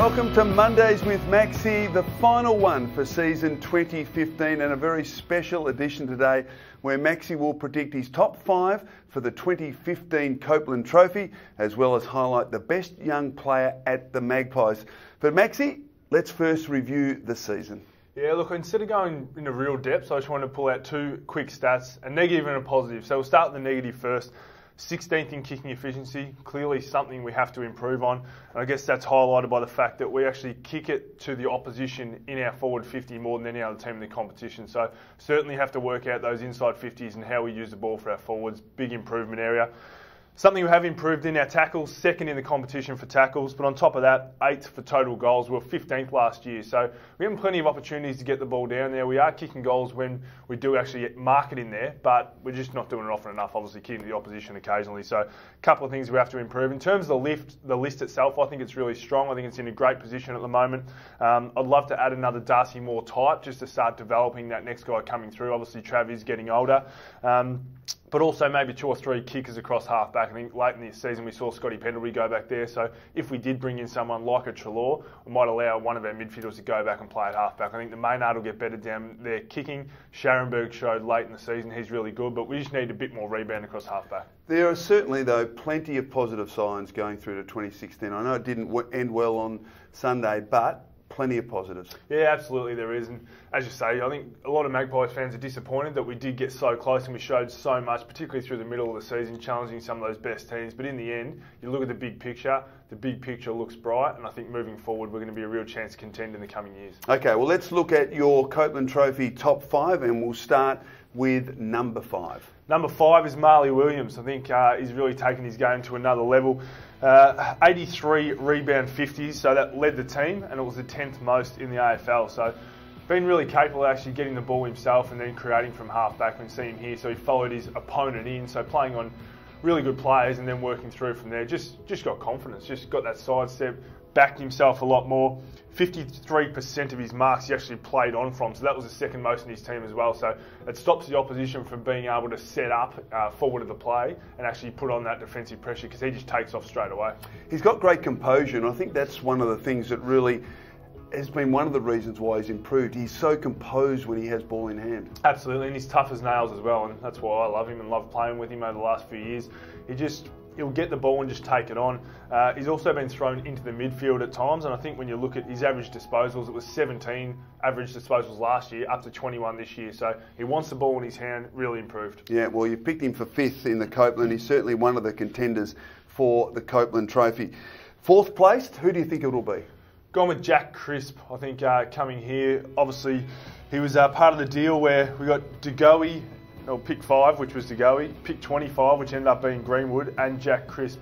Welcome to Mondays with Maxy, the final one for season 2015, and a very special edition today where Maxy will predict his top 5 for the 2015 Copeland Trophy, as well as highlight the best young player at the Magpies. But Maxy, let's first review the season. Yeah, look, instead of going into real depth, I just wanted to pull out 2 quick stats, a negative and a positive. So we'll start with the negative first. 16th in kicking efficiency, clearly something we have to improve on. And I guess that's highlighted by the fact that we actually kick it to the opposition in our forward 50 more than any other team in the competition. So certainly have to work out those inside 50s and how we use the ball for our forwards. Big improvement area. Something we have improved in our tackles, 2nd in the competition for tackles, but on top of that, 8th for total goals. We were 15th last year, so we have plenty of opportunities to get the ball down there. We are kicking goals when we do actually mark it in there, but we're just not doing it often enough, obviously kicking the opposition occasionally. So a couple of things we have to improve. In terms of the list itself, I think it's really strong. I think it's in a great position at the moment. I'd love to add another Darcy Moore type just to start developing that next guy coming through. Obviously, Trav is getting older. But also maybe 2 or 3 kickers across half-back. I think late in the season we saw Scotty Pendlebury go back there. So if we did bring in someone like a Treloar, we might allow one of our midfielders to go back and play at half-back. I think the Maynard will get better down there kicking. Scharenberg showed late in the season he's really good, but we just need a bit more rebound across half-back. There are certainly, though, plenty of positive signs going through to 2016. I know it didn't end well on Sunday, but plenty of positives. Yeah, absolutely there is. And as you say, I think a lot of Magpies fans are disappointed that we did get so close and we showed so much, particularly through the middle of the season, challenging some of those best teams. But in the end, you look at the big picture looks bright, and I think moving forward we're going to be a real chance to contend in the coming years. Okay, well, let's look at your Copeland Trophy top 5, and we'll start with number 5. Number 5 is Marley Williams. I think he's really taken his game to another level. 83 rebound 50s, so that led the team, and it was the 10th most in the AFL. So been really capable of actually getting the ball himself and then creating from half-back. We see him here, so he followed his opponent in, so playing on really good players and then working through from there. Just got confidence, just got that sidestep, backed himself a lot more. 53% of his marks he actually played on from, so that was the 2nd most in his team as well. So it stops the opposition from being able to set up forward of the play and actually put on that defensive pressure, because he just takes off straight away. He's got great composure, and I think that's one of the things that really has been one of the reasons why he's improved. He's so composed when he has ball in hand. Absolutely, and he's tough as nails as well, and that's why I love him and love playing with him over the last few years. He'll get the ball and just take it on. He's also been thrown into the midfield at times, and I think when you look at his average disposals, it was 17 average disposals last year, up to 21 this year. So he wants the ball in his hand, really improved. Yeah, well, you picked him for 5th in the Copeland. He's certainly one of the contenders for the Copeland Trophy. 4th placed, who do you think it'll be? Gone with Jack Crisp, I think, coming here. Obviously, he was part of the deal where we got DeGoey, or pick 5, which was DeGoey, pick 25, which ended up being Greenwood, and Jack Crisp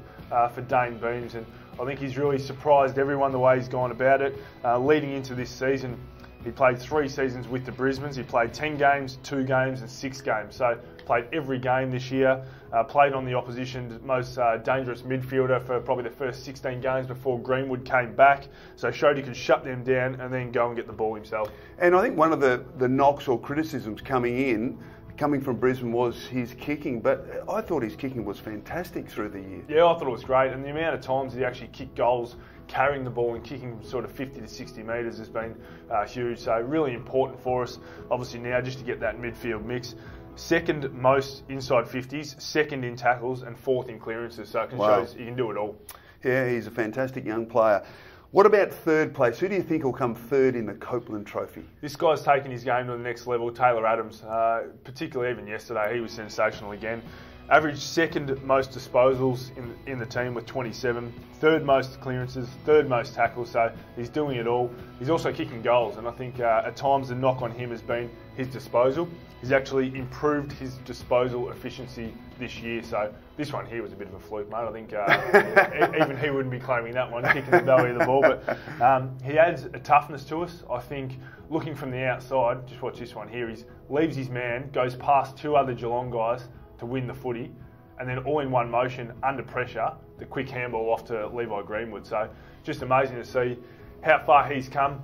for Dane Beams. And I think he's really surprised everyone the way he's gone about it. Leading into this season, he played 3 seasons with the Brisbanes. He played 10 games, 2 games and 6 games. So played every game this year. Played on the opposition's most dangerous midfielder for probably the first 16 games before Greenwood came back. So showed he could shut them down and then go and get the ball himself. And I think one of the knocks or criticisms coming from Brisbane was his kicking, but I thought his kicking was fantastic through the year. Yeah, I thought it was great, and the amount of times he actually kicked goals carrying the ball and kicking sort of 50 to 60 metres has been huge, so really important for us, obviously now, just to get that midfield mix. 2nd most inside 50s, 2nd in tackles, and 4th in clearances, so it shows he can do it all. Yeah, he's a fantastic young player. What about 3rd place? Who do you think will come 3rd in the Copeland Trophy? This guy's taken his game to the next level, Taylor Adams. Particularly even yesterday, he was sensational again. Averaged 2nd most disposals in the team with 27, 3rd most clearances, 3rd most tackles, so he's doing it all. He's also kicking goals, and I think at times the knock on him has been his disposal. He's actually improved his disposal efficiency this year, so this one here was a bit of a fluke, mate. I think even he wouldn't be claiming that one, kicking the belly of the ball, but he adds a toughness to us. I think looking from the outside, just watch this one here, he leaves his man, goes past 2 other Geelong guys to win the footy, and then all in one motion, under pressure, the quick handball off to Levi Greenwood. So just amazing to see how far he's come.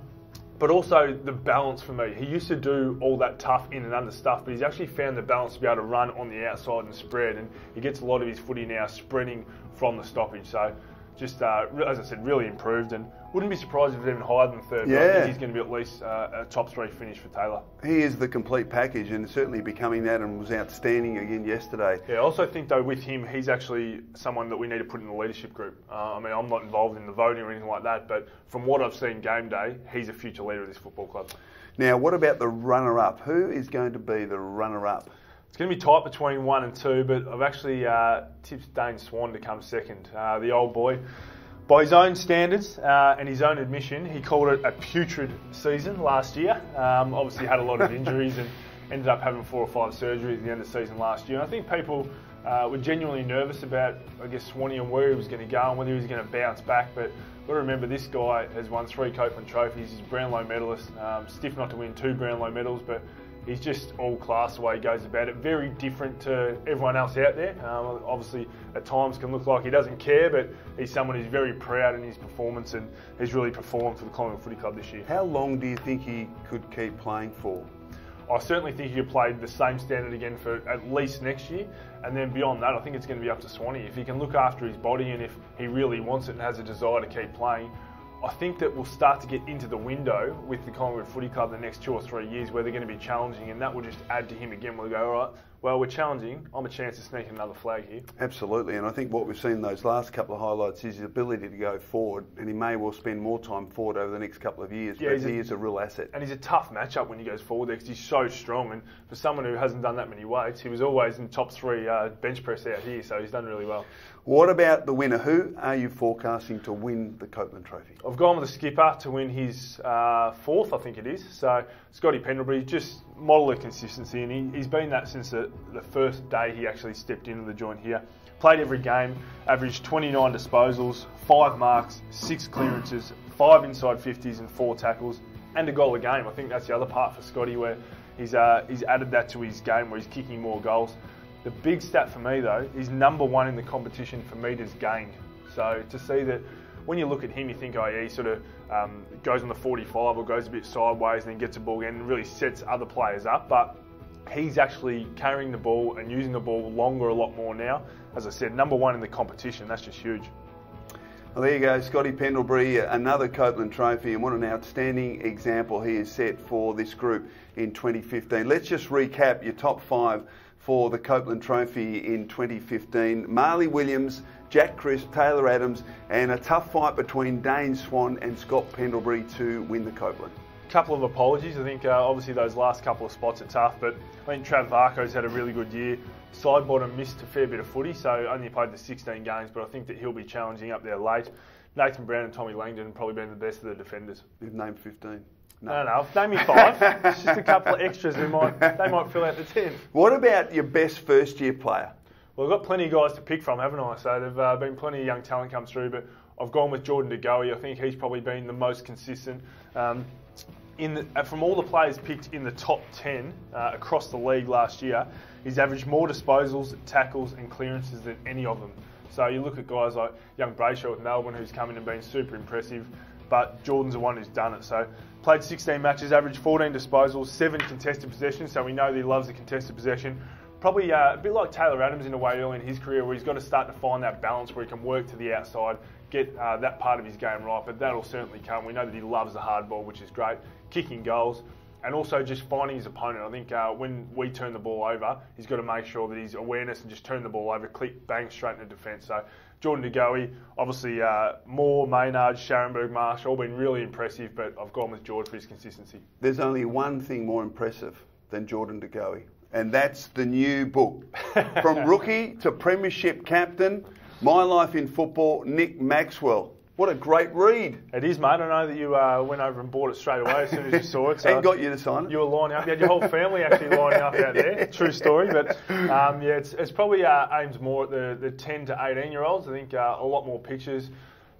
But also the balance for me. He used to do all that tough in and under stuff, but he's actually found the balance to be able to run on the outside and spread, and he gets a lot of his footy now spreading from the stoppage. So just, as I said, really improved, and wouldn't be surprised if it's even higher than third. Yeah. But I think he's going to be at least a top 3 finish for Taylor. He is the complete package and certainly becoming that, and was outstanding again yesterday. Yeah, I also think though with him, he's actually someone that we need to put in the leadership group. I mean, I'm not involved in the voting or anything like that, but from what I've seen game day, he's a future leader of this football club. Now, what about the runner-up? Who is going to be the runner-up? It's going to be tight between 1 and 2, but I've actually tipped Dane Swan to come second. The old boy, by his own standards and his own admission, he called it a putrid season last year. Obviously had a lot of injuries and ended up having 4 or 5 surgeries at the end of the season last year. And I think people were genuinely nervous about, I guess, Swanee and where he was going to go and whether he was going to bounce back. But got to remember, this guy has won 3 Copeland trophies. He's a Brownlow medalist. Stiff not to win 2 Brownlow medals, but he's just all class the way he goes about it. Very different to everyone else out there. Obviously, at times can look like he doesn't care, but he's someone who's very proud in his performance and he's really performed for the Collingwood Footy Club this year. How long do you think he could keep playing for? I certainly think he could play the same standard again for at least next year, and then beyond that, I think it's going to be up to Swanee. If he can look after his body and if he really wants it and has a desire to keep playing, I think that we'll start to get into the window with the Collingwood Footy Club the next 2 or 3 years where they're going to be challenging, and that will just add to him again. We'll go, all right, well, we're challenging. I'm a chance to sneak another flag here. Absolutely, and I think what we've seen in those last couple of highlights is his ability to go forward, and he may well spend more time forward over the next couple of years, yeah, but he is a real asset. And he's a tough matchup when he goes forward there because he's so strong, and for someone who hasn't done that many weights, he was always in top 3 bench press out here, so he's done really well. What about the winner? Who are you forecasting to win the Copeland Trophy? I've gone with the skipper to win his 4th, I think it is. So Scotty Pendlebury, just model of consistency, and he's been that since the first day he actually stepped into the joint here. Played every game, averaged 29 disposals, 5 marks, 6 clearances, 5 inside 50s and 4 tackles, and a goal a game. I think that's the other part for Scotty, where he's added that to his game where he's kicking more goals. The big stat for me though, he's #1 in the competition for metres gained. So to see that, when you look at him, you think, oh yeah, he sort of goes on the 45 or goes a bit sideways and then gets a ball again and really sets other players up. But he's actually carrying the ball and using the ball longer a lot more now. As I said, #1 in the competition, that's just huge. Well, there you go, Scotty Pendlebury, another Copeland Trophy, and what an outstanding example he has set for this group in 2015. Let's just recap your top 5 for the Copeland Trophy in 2015. Marley Williams, Jack Crisp, Taylor Adams, and a tough fight between Dane Swan and Scott Pendlebury to win the Copeland. Couple of apologies. I think obviously those last couple of spots are tough, but I think Trav Varco's had a really good year. Sidebottom missed a fair bit of footy, so only played the 16 games, but I think that he'll be challenging up there late. Nathan Brown and Tommy Langdon have probably been the best of the defenders. You've named 15. No, name me 5. It's just a couple of extras they might fill out the 10. What about your best first-year player? Well, I've got plenty of guys to pick from, haven't I? So there've been plenty of young talent come through, but I've gone with Jordan De Goey. I think he's probably been the most consistent. From all the players picked in the top 10 across the league last year, he's averaged more disposals, tackles and clearances than any of them. So you look at guys like young Brayshaw with Melbourne, who's come in and been super impressive, but Jordan's the one who's done it. So played 16 matches, averaged 14 disposals, 7 contested possessions, so we know that he loves the contested possession. Probably a bit like Taylor Adams in a way early in his career, where he's got to start to find that balance where he can work to the outside, get that part of his game right, but that'll certainly come. We know that he loves the hard ball, which is great, kicking goals, and also just finding his opponent. I think when we turn the ball over, he's got to make sure that his awareness and just turn the ball over, click, bang, straight into defence. So Jordan De Goey, obviously Moore, Maynard, Scharenberg, Marsh, all been really impressive, but I've gone with George for his consistency. There's only one thing more impressive than Jordan De Goey, and that's the new book. From rookie to premiership captain, My Life in Football, Nick Maxwell. What a great read. It is, mate. I know that you went over and bought it straight away as soon as you saw it. So and got you to sign it. You were lining up. You had your whole family actually lining up out there. True story. But yeah, it's probably aims more at the 10 to 18-year-olds. I think a lot more pictures,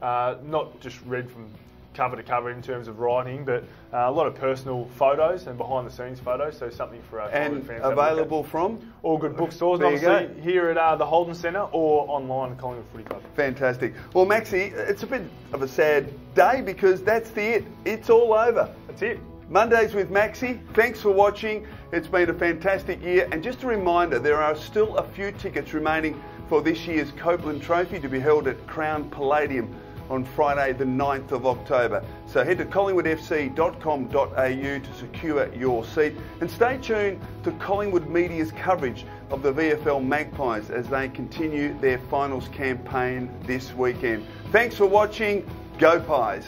not just read from cover to cover in terms of writing, but a lot of personal photos and behind-the-scenes photos, so something for our and fans. Available from? All good bookstores, there obviously, here at the Holden Centre or online at Collingwood Footy Club. Fantastic. Well, Maxy, it's a bit of a sad day because that's it. It's all over. That's it. Mondays with Maxy. Thanks for watching. It's been a fantastic year. And just a reminder, there are still a few tickets remaining for this year's Copeland Trophy to be held at Crown Palladium on Friday the 9th of October. So head to collingwoodfc.com.au to secure your seat, and stay tuned to Collingwood Media's coverage of the VFL Magpies as they continue their finals campaign this weekend. Thanks for watching. Go Pies!